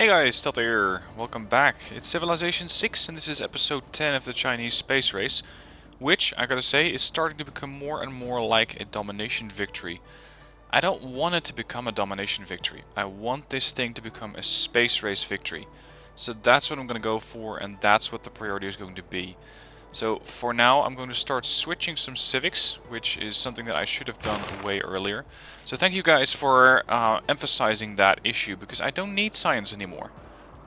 Hey guys, Stealth here. Welcome back. It's Civilization 6 and this is episode 10 of the Chinese space race, which, I gotta say, is starting to become more and more like a domination victory. I don't want it to become a domination victory. I want this thing to become a space race victory. So that's what I'm gonna go for, and that's what the priority is going to be. So for now, I'm going to start switching some civics, which is something that I should have done way earlier. So thank you guys for emphasizing that issue, because I don't need science anymore.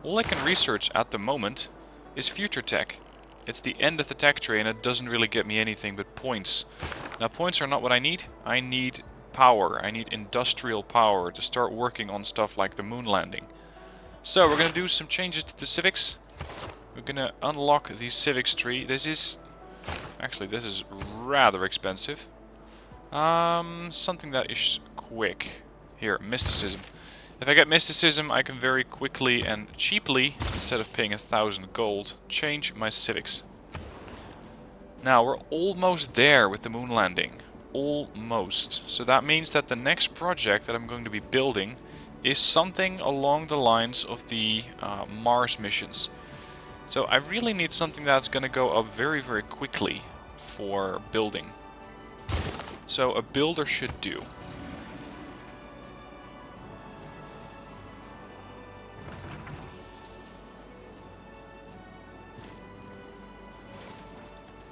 All I can research at the moment is future tech. It's the end of the tech tree, and it doesn't really get me anything but points. Now, points are not what I need. I need power. I need industrial power to start working on stuff like the moon landing. So we're going to do some changes to the civics. We're gonna unlock the civics tree. This is rather expensive. Something that is quick. Here, mysticism. If I get mysticism, I can very quickly and cheaply, instead of paying 1,000 gold, change my civics. Now, we're almost there with the moon landing. Almost. So that means that the next project that I'm going to be building is something along the lines of the Mars missions. So I really need something that's going to go up very, very quickly for building. So a builder should do.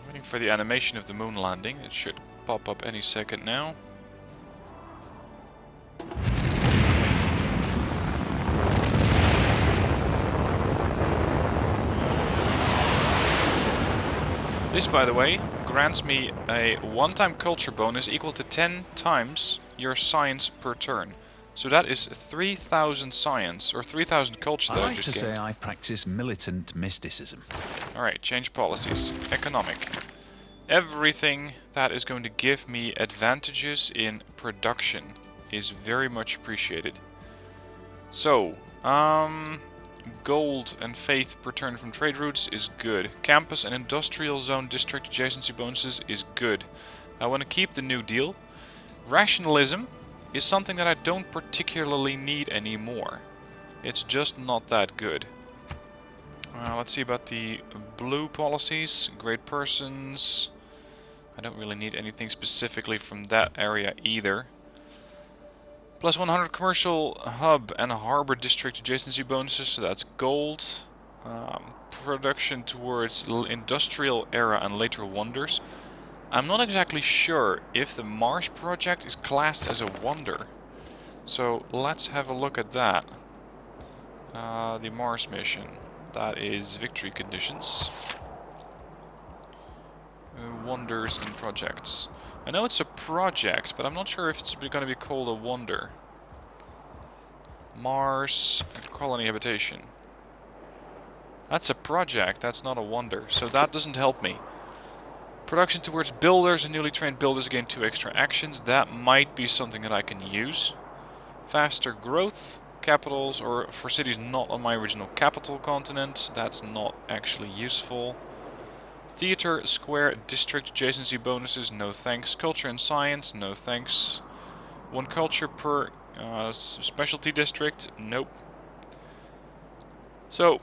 Waiting for the animation of the moon landing. It should pop up any second now. This, by the way, grants me a one-time culture bonus equal to 10 times your science per turn. So that is 3,000 science, or 3,000 culture that I just gained. I like to say I practice militant mysticism. Alright, change policies. Economic. Everything that is going to give me advantages in production is very much appreciated. So, gold and faith per turn from trade routes is good. Campus and industrial zone district adjacency bonuses is good. I want to keep the New Deal. Rationalism is something that I don't particularly need anymore. It's just not that good. Let's see about the blue policies. Great persons. I don't really need anything specifically from that area either. Plus 100 commercial hub and harbor district adjacency bonuses, so that's gold. Production towards industrial era and later wonders. I'm not exactly sure if the Mars project is classed as a wonder. So let's have a look at that. The Mars mission. That is victory conditions. Wonders and projects. I know it's a project, but I'm not sure if it's going to be called a wonder. Mars colony habitation. That's a project, that's not a wonder, so that doesn't help me. Production towards builders and newly trained builders gain 2 extra actions. That might be something that I can use. Faster growth. Capitals, or for cities not on my original capital continent. That's not actually useful. Theater, square, district adjacency bonuses, no thanks. Culture and science, no thanks. 1 culture per specialty district, nope. So,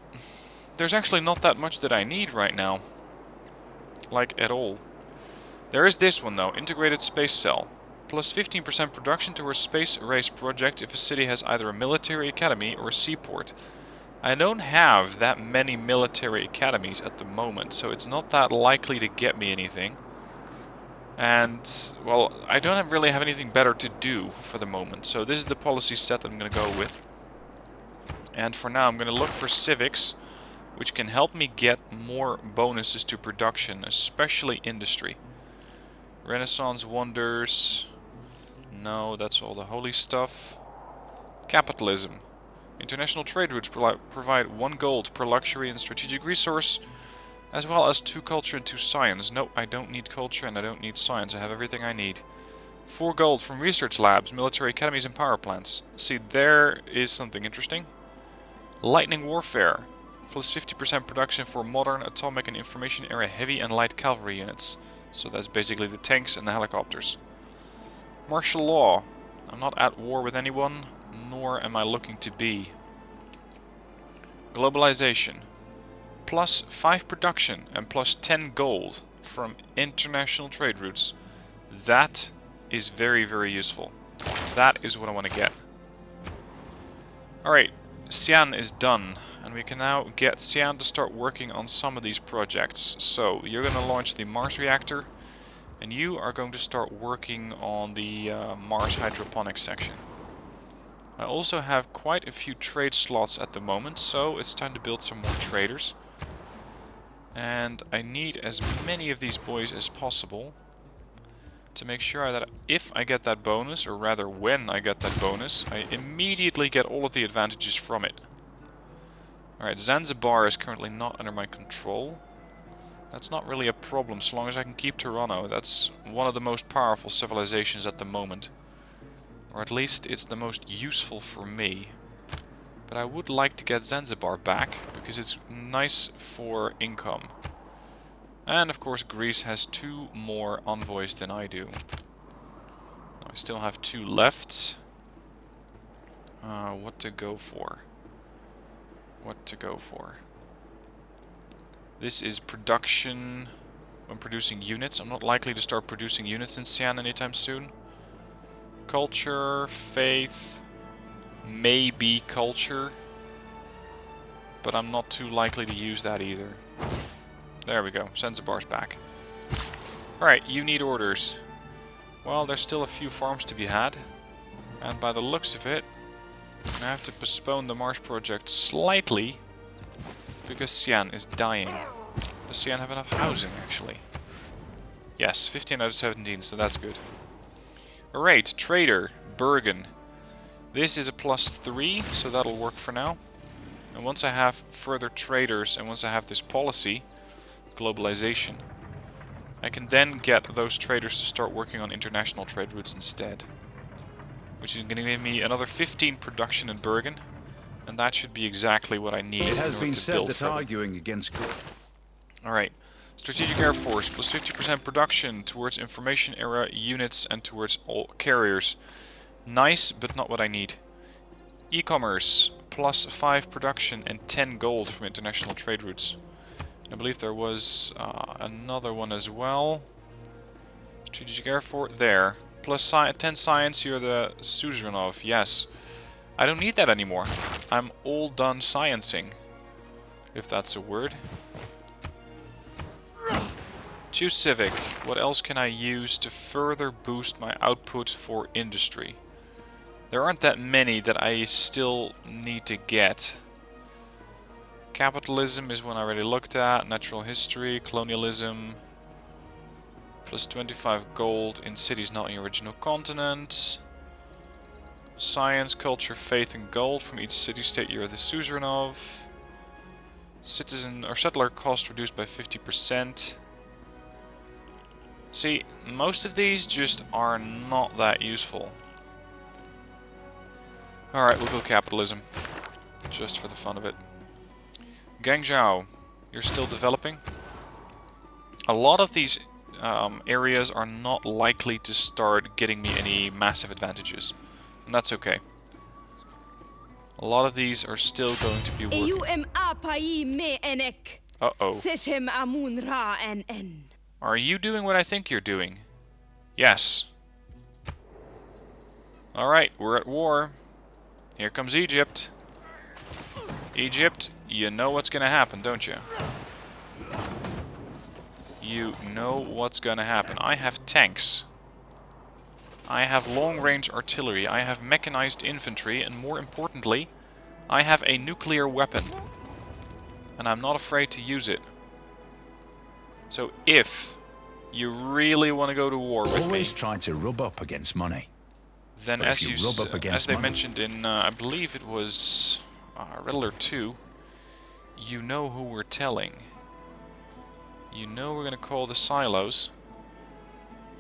there's actually not that much that I need right now. Like, at all. There is this one though, integrated space cell. Plus 15% production towards space race project if a city has either a military academy or a seaport. I don't have that many military academies at the moment, so it's not that likely to get me anything. And, well, I don't really have anything better to do for the moment, so this is the policy set that I'm going to go with. And for now I'm going to look for civics, which can help me get more bonuses to production, especially industry. Renaissance wonders. No, that's all the holy stuff. Capitalism. International trade routes provide 1 gold per luxury and strategic resource, as well as 2 culture and 2 science. No, I don't need culture and I don't need science. I have everything I need. 4 gold from research labs, military academies and power plants. See, there is something interesting. Lightning warfare. Plus 50% production for modern, atomic and information era heavy and light cavalry units. So that's basically the tanks and the helicopters. Martial law. I'm not at war with anyone, nor am I looking to be. Globalization. Plus 5 production and plus 10 gold from international trade routes. That is very, very useful. That is what I want to get. Alright, Xi'an is done. And we can now get Xi'an to start working on some of these projects. So, you're going to launch the Mars reactor. And you are going to start working on the Mars hydroponics section. I also have quite a few trade slots at the moment, so it's time to build some more traders. And I need as many of these boys as possible to make sure that if I get that bonus, or rather when I get that bonus, I immediately get all of the advantages from it. Alright, Zanzibar is currently not under my control. That's not really a problem, so long as I can keep Toronto. That's one of the most powerful civilizations at the moment. Or at least it's the most useful for me. But I would like to get Zanzibar back, because it's nice for income. And of course Greece has 2 more envoys than I do. I still have 2 left. What to go for? What to go for? This is production when producing units. I'm not likely to start producing units in Xi'an anytime soon. Culture, faith, maybe culture. But I'm not too likely to use that either. There we go, Zanzibar's back. Alright, you need orders. Well, there's still a few farms to be had. And by the looks of it, I have to postpone the Mars project slightly. Because Xi'an is dying. Does Xi'an have enough housing, actually? Yes, 15 out of 17, so that's good. Alright, trader, Bergen. This is a +3, so that'll work for now. And once I have further traders, and once I have this policy, globalization, I can then get those traders to start working on international trade routes instead. Which is going to give me another 15 production in Bergen. And that should be exactly what I need. It has been to said build that further. arguing against... Alright. Strategic Air Force, plus 50% production towards information era units and towards all carriers. Nice, but not what I need. E-commerce, plus 5 production and 10 gold from international trade routes. I believe there was another one as well. Strategic Air Force, there. Plus 10 science, you're the Suzerainov, yes. I don't need that anymore. I'm all done sciencing. If that's a word. Choose Civic. What else can I use to further boost my output for industry? There aren't that many that I still need to get. Capitalism is one I already looked at. Natural history, colonialism. Plus 25 gold in cities not in the original continent. Science, culture, faith, and gold from each city-state you're the suzerain of. Citizen or settler cost reduced by 50%. See, most of these just are not that useful. Alright, we'll go capitalism. Just for the fun of it. Guangzhou, you're still developing. A lot of these areas are not likely to start getting me any massive advantages. And that's okay. A lot of these are still going to be working. Uh-oh. Are you doing what I think you're doing? Yes. Alright, we're at war. Here comes Egypt. Egypt, you know what's gonna happen, don't you? You know what's gonna happen. I have tanks. I have long-range artillery, I have mechanized infantry, and more importantly, I have a nuclear weapon. And I'm not afraid to use it. So if you really want to go to war with me... Always try to rub up against money. Then But as if you you rub up against as they money- mentioned in, I believe it was Riddler 2, you know who we're telling. You know we're going to call the silos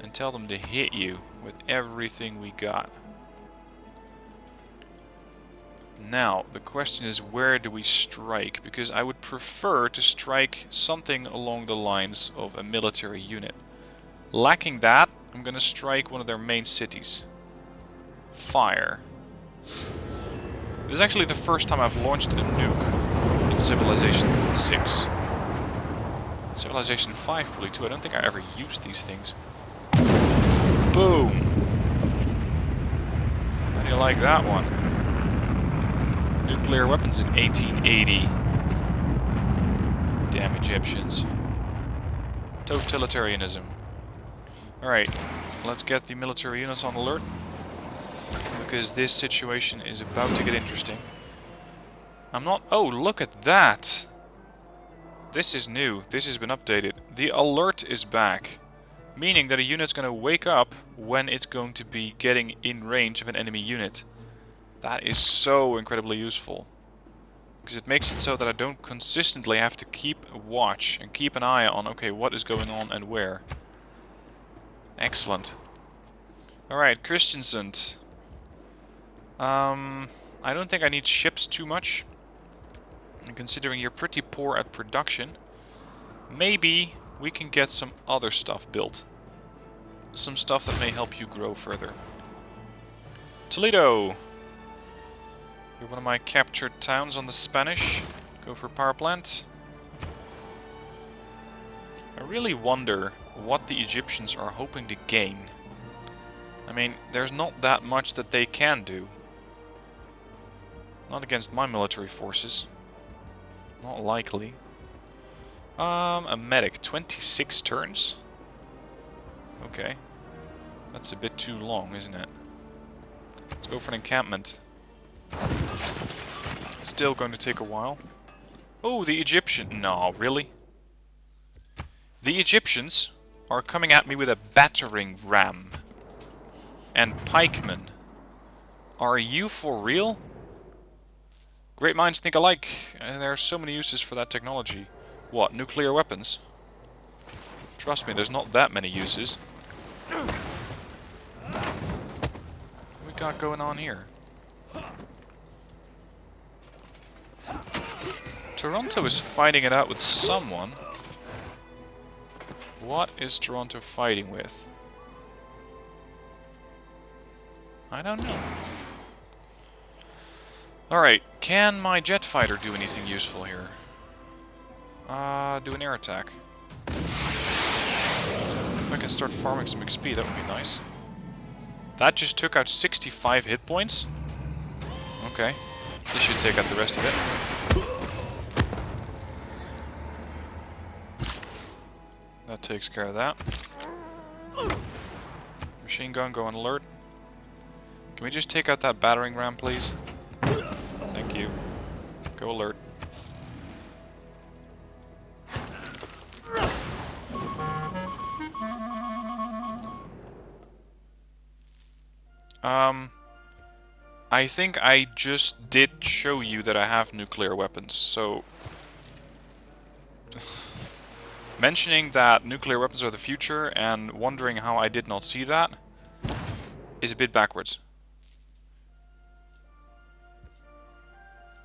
and tell them to hit you with everything we got. Now, the question is, where do we strike? Because I would prefer to strike something along the lines of a military unit. Lacking that, I'm going to strike one of their main cities. Fire. This is actually the first time I've launched a nuke Civilization 6. Civilization 5 probably too. I don't think I ever used these things. Boom! How do you like that one? Nuclear weapons in 1880. Damn Egyptians. Totalitarianism. Alright, let's get the military units on alert. Because this situation is about to get interesting. I'm not... Oh, look at that! This is new. This has been updated. The alert is back. Meaning that a unit's going to wake up when it's going to be getting in range of an enemy unit. That is so incredibly useful. Because it makes it so that I don't consistently have to keep a watch and keep an eye on, okay, what is going on and where. Excellent. Alright, Christensen. I don't think I need ships too much. And considering you're pretty poor at production, maybe we can get some other stuff built. Some stuff that may help you grow further. Toledo! You're one of my captured towns on the Spanish. Go for power plant. I really wonder what the Egyptians are hoping to gain. I mean, there's not that much that they can do. Not against my military forces. Not likely. A medic. 26 turns? Okay. That's a bit too long, isn't it? Let's go for an encampment. Still going to take a while. Oh, the Egyptian... No, really? The Egyptians are coming at me with a battering ram. And pikemen. Are you for real? Great minds think alike. There are so many uses for that technology. What, nuclear weapons? Trust me, there's not that many uses. What we got going on here? Toronto is fighting it out with someone. What is Toronto fighting with? I don't know. Alright, can my jet fighter do anything useful here? Do an air attack. If I can start farming some XP, that would be nice. That just took out 65 hit points? Okay. This should take out the rest of it. That takes care of that. Machine gun, go on alert. Can we just take out that battering ram, please? Thank you. Go alert. I think I just did show you that I have nuclear weapons, so... Mentioning that nuclear weapons are the future and wondering how I did not see that is a bit backwards.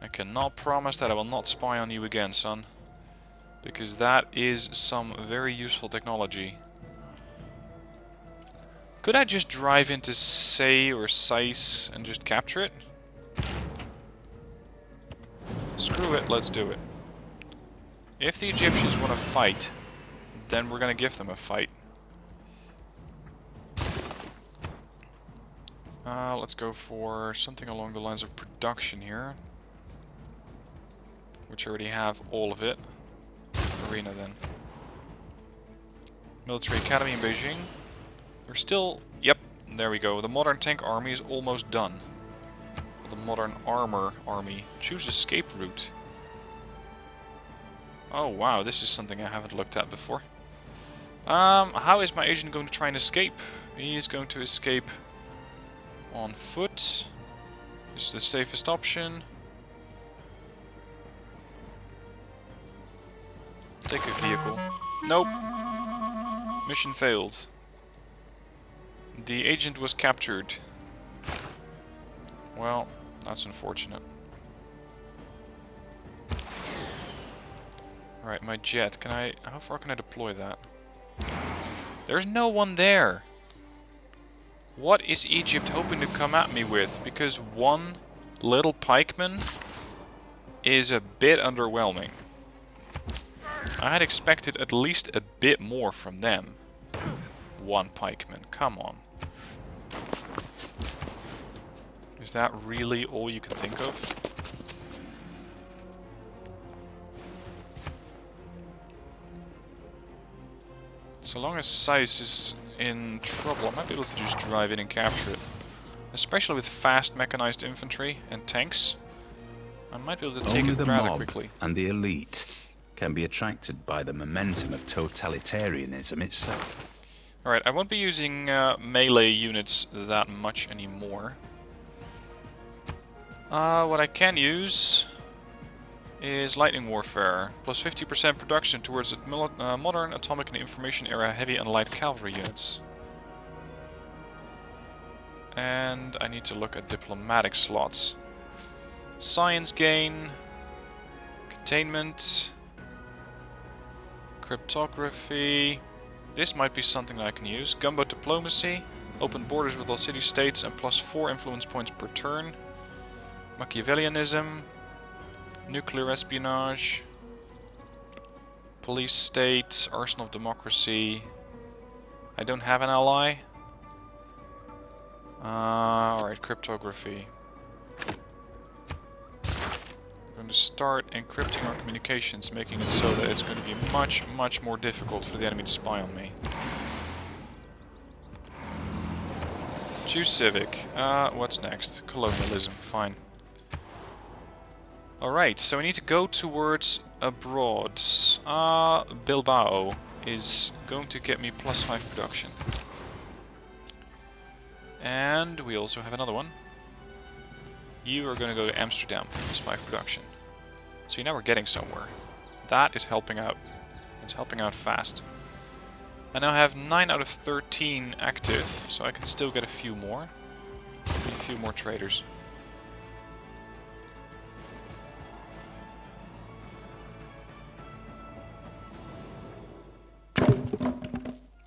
I cannot promise that I will not spy on you again, son. Because that is some very useful technology. Could I just drive into Say or Sice and just capture it? Screw it, let's do it. If the Egyptians want to fight, then we're going to give them a fight. Let's go for something along the lines of production here. Which I already have all of it. Arena then. Military Academy in Beijing. We're still... Yep, there we go. The modern tank army is almost done. The modern armor army. Choose escape route. Oh wow, this is something I haven't looked at before. How is my agent going to try and escape? He is going to escape on foot. This is the safest option. Take a vehicle. Nope. Mission failed. The agent was captured. Well, that's unfortunate. Alright, my jet. Can I... How far can I deploy that? There's no one there! What is Egypt hoping to come at me with? Because one little pikeman is a bit underwhelming. I had expected at least a bit more from them. One pikeman, come on. Is that really all you can think of? So long as Seiss is in trouble, I might be able to just drive in and capture it. Especially with fast mechanized infantry and tanks. I might be able to take Only it the rather mob quickly. and the elite can be attracted by the momentum of totalitarianism itself. Alright, I won't be using melee units that much anymore. What I can use is lightning warfare. Plus 50% production towards modern atomic and information era heavy and light cavalry units. And I need to look at diplomatic slots. Science gain, containment, cryptography. This might be something that I can use. Gunboat diplomacy, open borders with all city-states and plus 4 influence points per turn. Machiavellianism, nuclear espionage, police state, arsenal of democracy. I don't have an ally. Alright, cryptography. I'm going to start encrypting our communications, making it so that it's going to be much, much more difficult for the enemy to spy on me. Choose civic. What's next? Colonialism. Fine. Alright, so we need to go towards abroad. Bilbao is going to get me plus 5 production. And we also have another one. You are going to go to Amsterdam, plus 5 production. So now we're getting somewhere. That is helping out. It's helping out fast. I now have 9 out of 13 active, so I can still get a few more. Maybe a few more traders.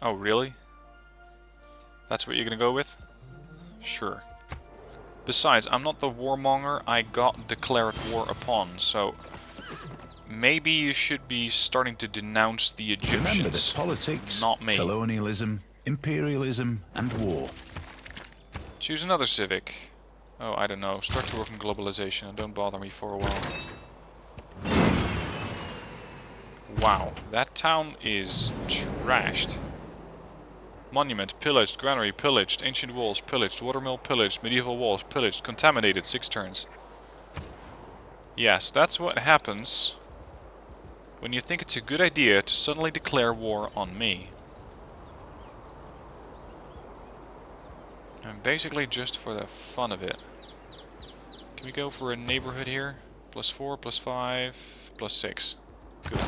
Oh, really? That's what you're gonna go with? Sure. Besides, I'm not the warmonger I got declared war upon, so maybe you should be starting to denounce the Egyptians, Remember that politics, not me. colonialism, imperialism, and war. Choose another civic. Oh, I don't know. Start to work on globalization and don't bother me for a while. Wow, that town is trashed. Monument pillaged, granary pillaged, ancient walls pillaged, watermill pillaged, medieval walls pillaged, contaminated, 6 turns. Yes, that's what happens when you think it's a good idea to suddenly declare war on me. And basically just for the fun of it. Can we go for a neighborhood here? Plus 4, plus 5, plus 6. Good.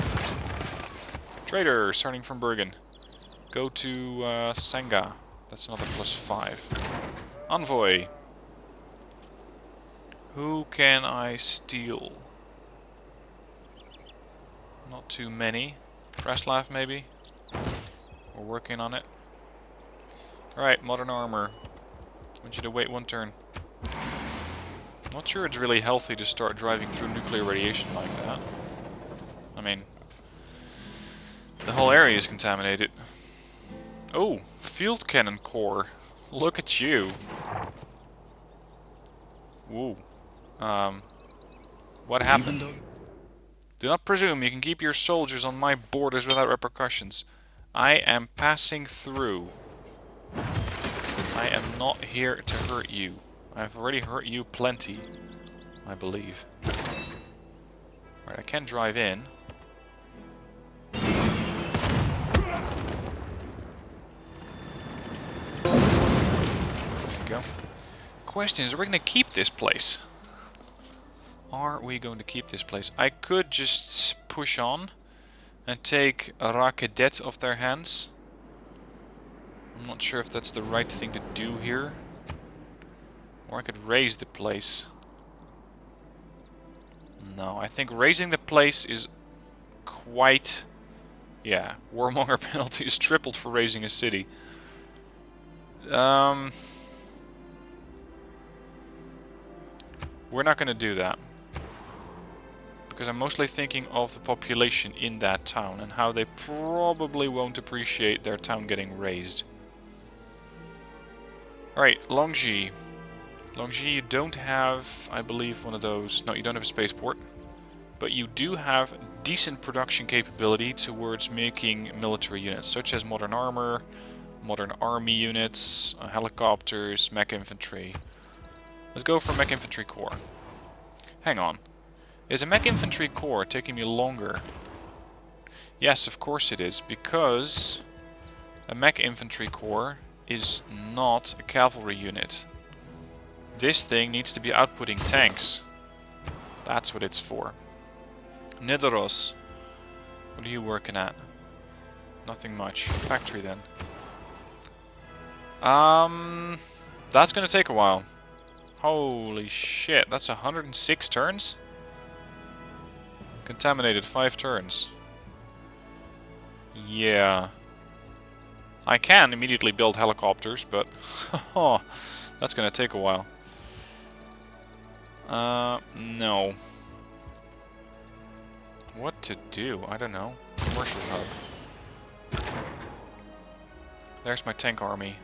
Trader, starting from Bergen. Go to Senga. That's another plus 5. Envoy. Who can I steal? Not too many. Preslav maybe? We're working on it. Alright, modern armor. I want you to wait 1 turn. Not sure it's really healthy to start driving through nuclear radiation like that. I mean, the whole area is contaminated. Oh, field cannon core. Look at you. Woo. What happened? Do not presume you can keep your soldiers on my borders without repercussions. I am passing through. I am not here to hurt you. I've already hurt you plenty, I believe. Right, I can drive in. Go. Question is, are we going to keep this place? Are we going to keep this place? I could just push on and take Rakedet off their hands. I'm not sure if that's the right thing to do here. Or I could raise the place. No, I think raising the place is quite... Yeah, warmonger penalty is tripled for raising a city. We're not going to do that. because I'm mostly thinking of the population in that town and how they probably won't appreciate their town getting raised. Alright, Longji. Longji, you don't have, I believe, one of those. No, you don't have a spaceport. But you do have decent production capability towards making military units, such as modern armor, modern army units, helicopters, mech infantry. Let's go for Mech Infantry Corps. Hang on. Is a Mech Infantry Corps taking me longer? Yes, of course it is, because a Mech Infantry Corps is not a cavalry unit. This thing needs to be outputting tanks. That's what it's for. Nidaros. What are you working at? Nothing much. Factory then. That's gonna take a while. Holy shit, that's 106 turns? Contaminated 5 turns. Yeah. I can immediately build helicopters, but that's gonna take a while. No. What to do? I don't know. Commercial hub. There's my tank army.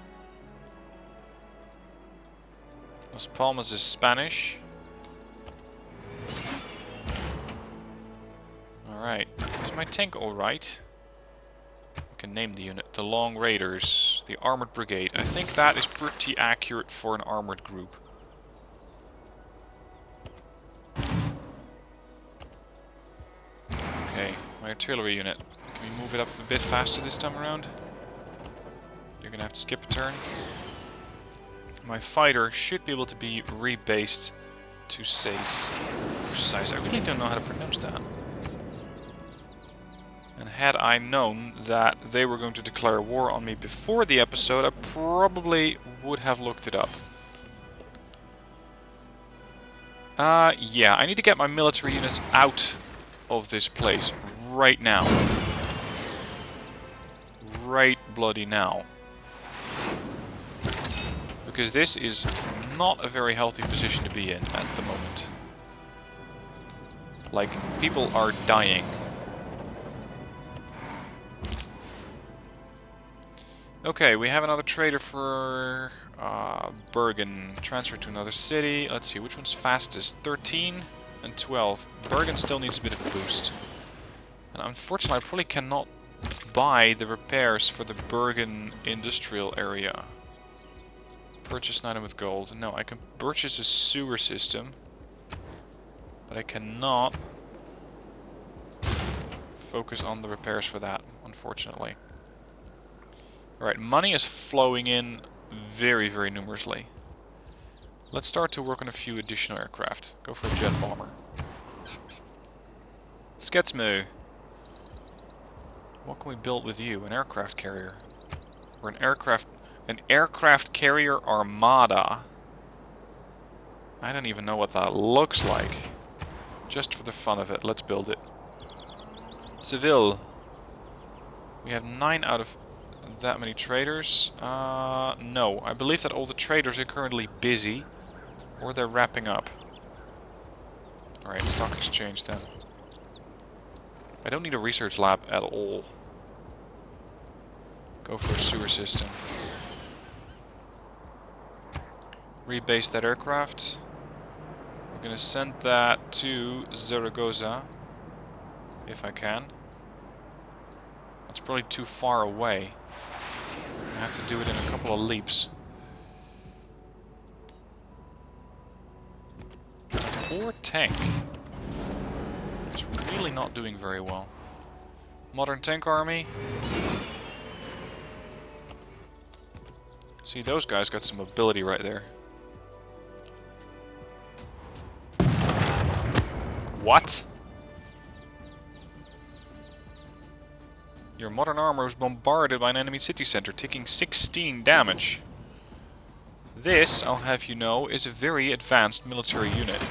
Las Palmas is Spanish. Alright. Is my tank alright? I can name the unit. The Long Raiders. The Armored Brigade. I think that is pretty accurate for an armored group. Okay, my artillery unit. Can we move it up a bit faster this time around? You're gonna have to skip a turn. My fighter should be able to be rebased to Sais. I really don't know how to pronounce that. And had I known that they were going to declare war on me before the episode, I probably would have looked it up. Yeah, I need to get my military units out of this place right now. Right bloody now. Because this is not a very healthy position to be in at the moment. Like, people are dying. Okay, we have another trader for Bergen. Transfer to another city. Let's see, which one's fastest? 13 and 12. Bergen still needs a bit of a boost. And unfortunately, I probably cannot buy the repairs for the Bergen industrial area. Purchase an item with gold. No, I can purchase a sewer system. But I cannot focus on the repairs for that, unfortunately. Alright, money is flowing in very, very numerously. Let's start to work on a few additional aircraft. Go for a jet bomber. Sketsmo. What can we build with you? An aircraft carrier. Or an aircraft carrier armada. I don't even know what that looks like. Just for the fun of it, let's build it. Seville. We have 9 out of that many traders. No, I believe that all the traders are currently busy. Or they're wrapping up. Alright, stock exchange then. I don't need a research lab at all. Go for a sewer system. Rebase that aircraft. We're gonna send that to Zaragoza. If I can. That's probably too far away. I have to do it in a couple of leaps. Poor tank. It's really not doing very well. Modern tank army. See, those guys got some mobility right there. What? Your modern armor was bombarded by an enemy city center, taking 16 damage. This, I'll have you know, is a very advanced military unit.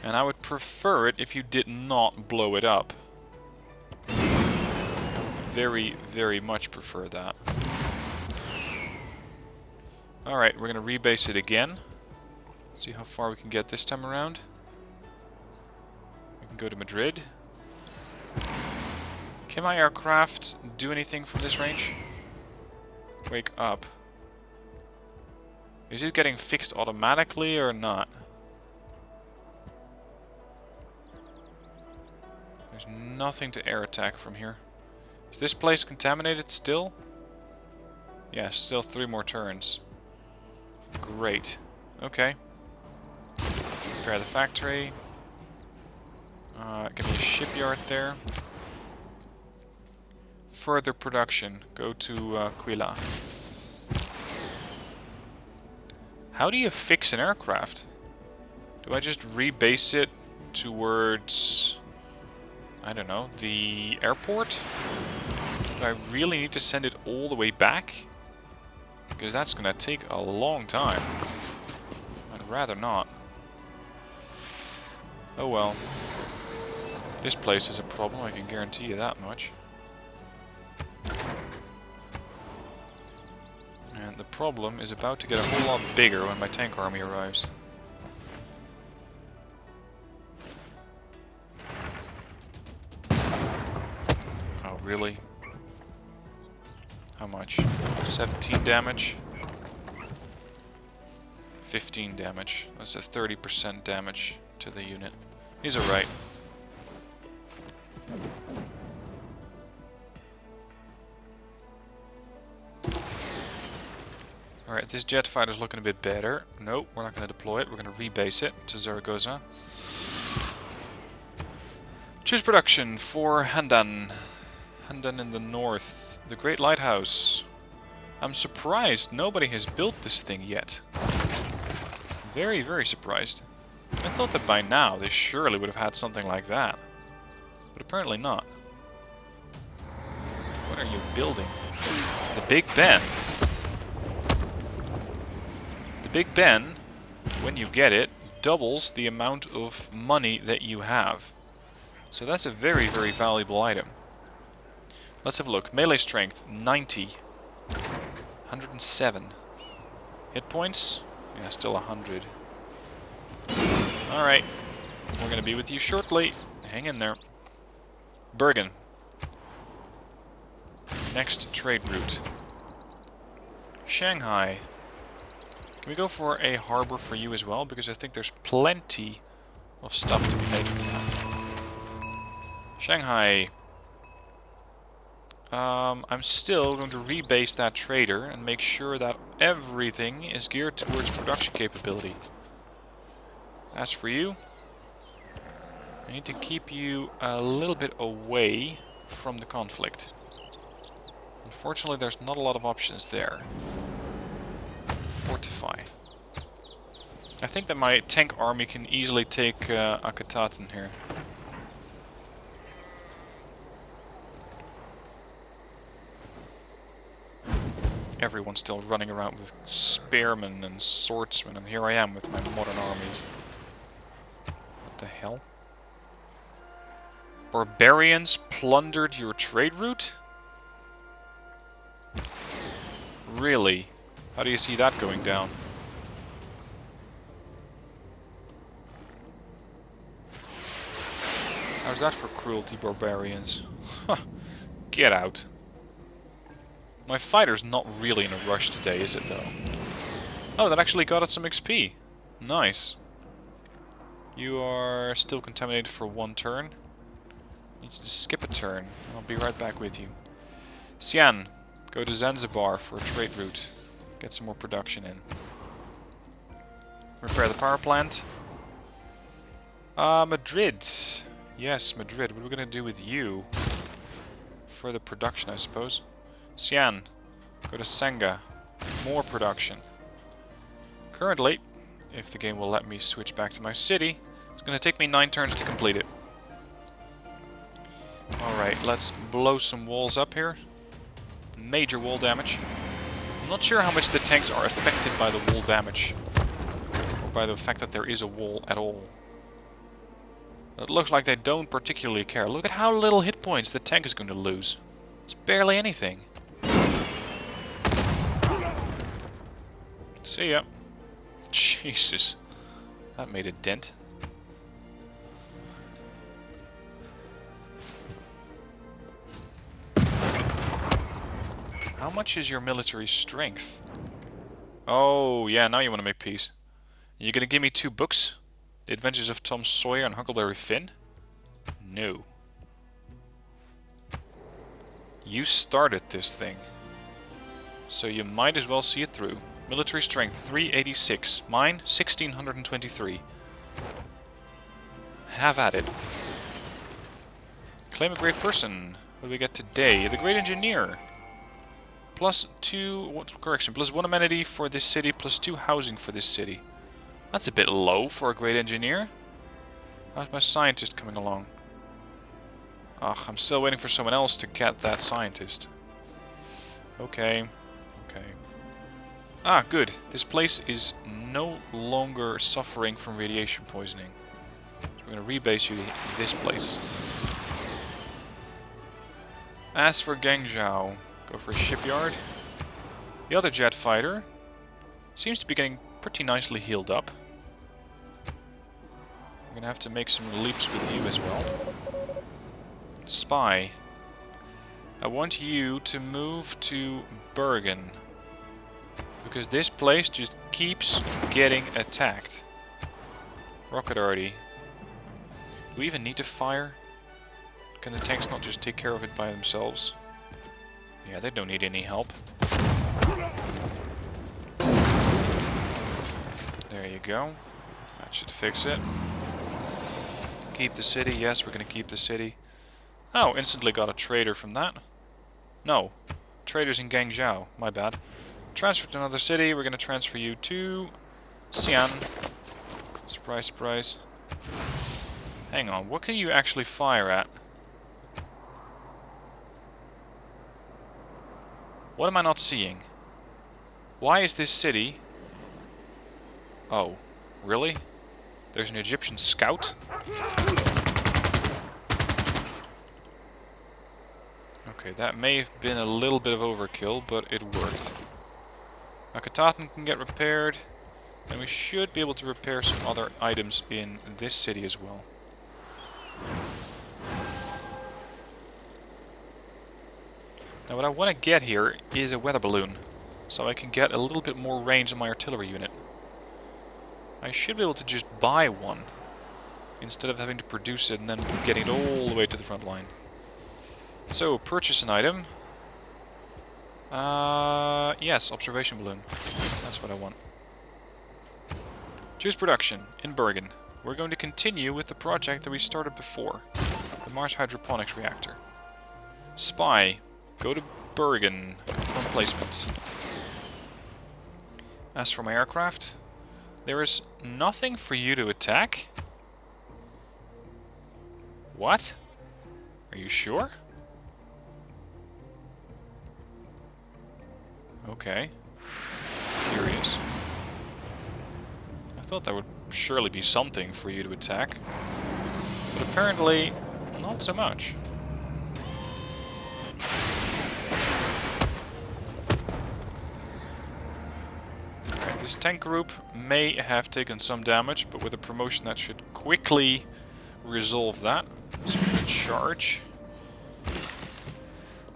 And I would prefer it if you did not blow it up. I would very, very much prefer that. Alright, we're going to rebase it again. See how far we can get this time around. go to Madrid. Can my aircraft do anything from this range? Wake up. Is it getting fixed automatically or not? There's nothing to air attack from here. Is this place contaminated still? Yeah, still 3 more turns. Great. Okay. Repair the factory. Give me a shipyard there. Further production. Go to Quila. How do you fix an aircraft? Do I just rebase it towards, I don't know, the airport? Do I really need to send it all the way back? Because that's gonna take a long time. I'd rather not. Oh well. This place is a problem, I can guarantee you that much. And the problem is about to get a whole lot bigger when my tank army arrives. Oh, really? How much? 17 damage? 15 damage. That's a 30% damage to the unit. He's alright. Alright, this jet fighter's looking a bit better. Nope, we're not going to deploy it. We're going to rebase it to Zaragoza. Choose production for Handan. Handan in the north. The Great Lighthouse. I'm surprised nobody has built this thing yet. Very, very surprised. I thought that by now they surely would have had something like that. But apparently not. What are you building? The Big Ben. The Big Ben, when you get it, doubles the amount of money that you have. So that's a very, very valuable item. Let's have a look. Melee strength, 90. 107. Hit points? Yeah, still 100. Alright. We're going to be with you shortly. Hang in there. Bergen. Next trade route. Shanghai. Can we go for a harbor for you as well? Because I think there's plenty of stuff to be made from that. Shanghai. I'm still going to rebase that trader and make sure that everything is geared towards production capability. As for you, I need to keep you a little bit away from the conflict. Unfortunately, there's not a lot of options there. Fortify. I think that my tank army can easily take Akataten here. Everyone's still running around with spearmen and swordsmen, and here I am with my modern armies. What the hell? Barbarians plundered your trade route? Really? How do you see that going down? How's that for cruelty, barbarians? Get out. My fighter's not really in a rush today, is it though? Oh, that actually got us some XP. Nice. You are still contaminated for 1 turn. You need to skip a turn. I'll be right back with you. Xi'an, go to Zanzibar for a trade route. Get some more production in. Repair the power plant. Madrid. Yes, Madrid. What are we going to do with you? Further production, I suppose. Xi'an, go to Senga. More production. Currently, if the game will let me switch back to my city, it's going to take me 9 turns to complete it. Alright, let's blow some walls up here. Major wall damage. I'm not sure how much the tanks are affected by the wall damage. Or by the fact that there is a wall at all. It looks like they don't particularly care. Look at how little hit points the tank is going to lose. It's barely anything. See ya. Jesus. That made a dent. How much is your military strength? Oh, yeah, now you want to make peace. You gonna give me 2 books? The Adventures of Tom Sawyer and Huckleberry Finn? No. You started this thing. So you might as well see it through. Military strength 386. Mine 1623. Have at it. Claim a great person. What do we get today? The Great Engineer. Plus 1 amenity for this city, plus 2 housing for this city. That's a bit low for a Great Engineer. How's my scientist coming along? Ugh, I'm still waiting for someone else to get that scientist. Okay. Okay. Ah, good. This place is no longer suffering from radiation poisoning. So we're going to rebase you to this place. As for Guangzhou, go for a shipyard. The other jet fighter seems to be getting pretty nicely healed up. We're going to have to make some leaps with you as well. Spy. I want you to move to Bergen. Because this place just keeps getting attacked. Rocket arty. Do we even need to fire? Can the tanks not just take care of it by themselves? Yeah, they don't need any help. There you go. That should fix it. Keep the city. Yes, we're going to keep the city. Oh, instantly got a trader from that. No. Traders in Guangzhou. My bad. Transfer to another city. We're going to transfer you to Xi'an. Surprise, surprise. Hang on. What can you actually fire at? What am I not seeing? Why is this city... Oh, really? There's an Egyptian scout? Okay, that may have been a little bit of overkill, but it worked. Akhenaten can get repaired, and we should be able to repair some other items in this city as well. Now what I want to get here is a weather balloon, so I can get a little bit more range on my artillery unit. I should be able to just buy one, instead of having to produce it and then getting it all the way to the front line. So, purchase an item. Yes, observation balloon. That's what I want. Choose production in Bergen. We're going to continue with the project that we started before. The Mars Hydroponics Reactor. Spy. Go to Bergen. Confirm placement. As for my aircraft, there is nothing for you to attack? What? Are you sure? Okay. Curious. I thought there would surely be something for you to attack. But apparently, not so much. Alright, this tank group may have taken some damage, but with a promotion that should quickly resolve that. So we're gonna charge.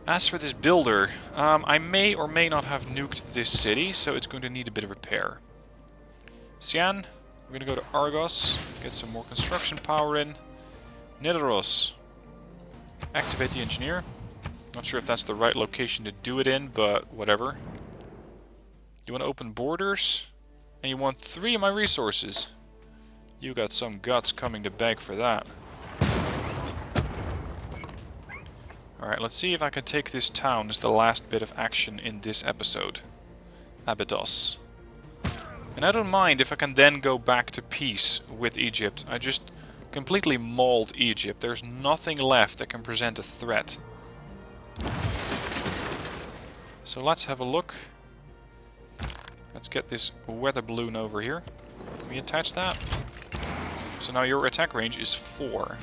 As for this builder, I may or may not have nuked this city, so it's going to need a bit of repair. Xi'an, we're going to go to Argos, get some more construction power in. Nidaros, activate the engineer. Not sure if that's the right location to do it in, but whatever. You want to open borders, and you want 3 of my resources. You got some guts coming to beg for that. Alright, let's see if I can take this town as the last bit of action in this episode. Abydos. And I don't mind if I can then go back to peace with Egypt. I just completely mauled Egypt. There's nothing left that can present a threat. So let's have a look. Let's get this weather balloon over here. Can we attach that? So now your attack range is 4.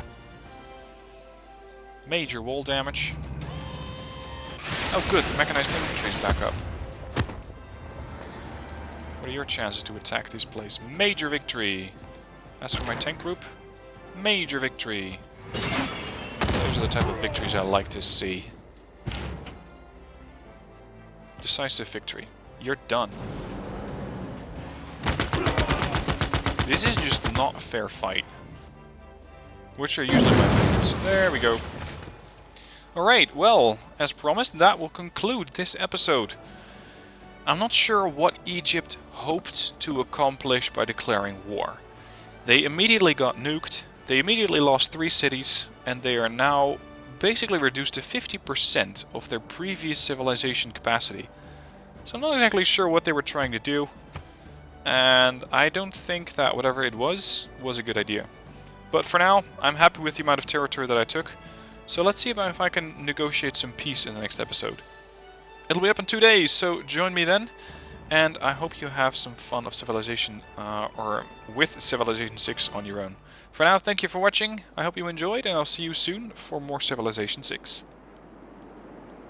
Major wall damage. Oh good, the mechanized infantry is back up. What are your chances to attack this place? Major victory! As for my tank group, major victory! Those are the type of victories I like to see. Decisive victory. You're done. This is just not a fair fight. Which are usually my favorites. There we go. Alright, well, as promised, that will conclude this episode. I'm not sure what Egypt hoped to accomplish by declaring war. They immediately got nuked, they immediately lost 3 cities, and they are now basically reduced to 50% of their previous civilization capacity. So I'm not exactly sure what they were trying to do, and I don't think that whatever it was a good idea. But for now, I'm happy with the amount of territory that I took, so let's see if I can negotiate some peace in the next episode. It'll be up in 2 days, so join me then, and I hope you have some fun of Civilization, or with Civilization 6 on your own. For now, thank you for watching, I hope you enjoyed, and I'll see you soon for more Civilization 6.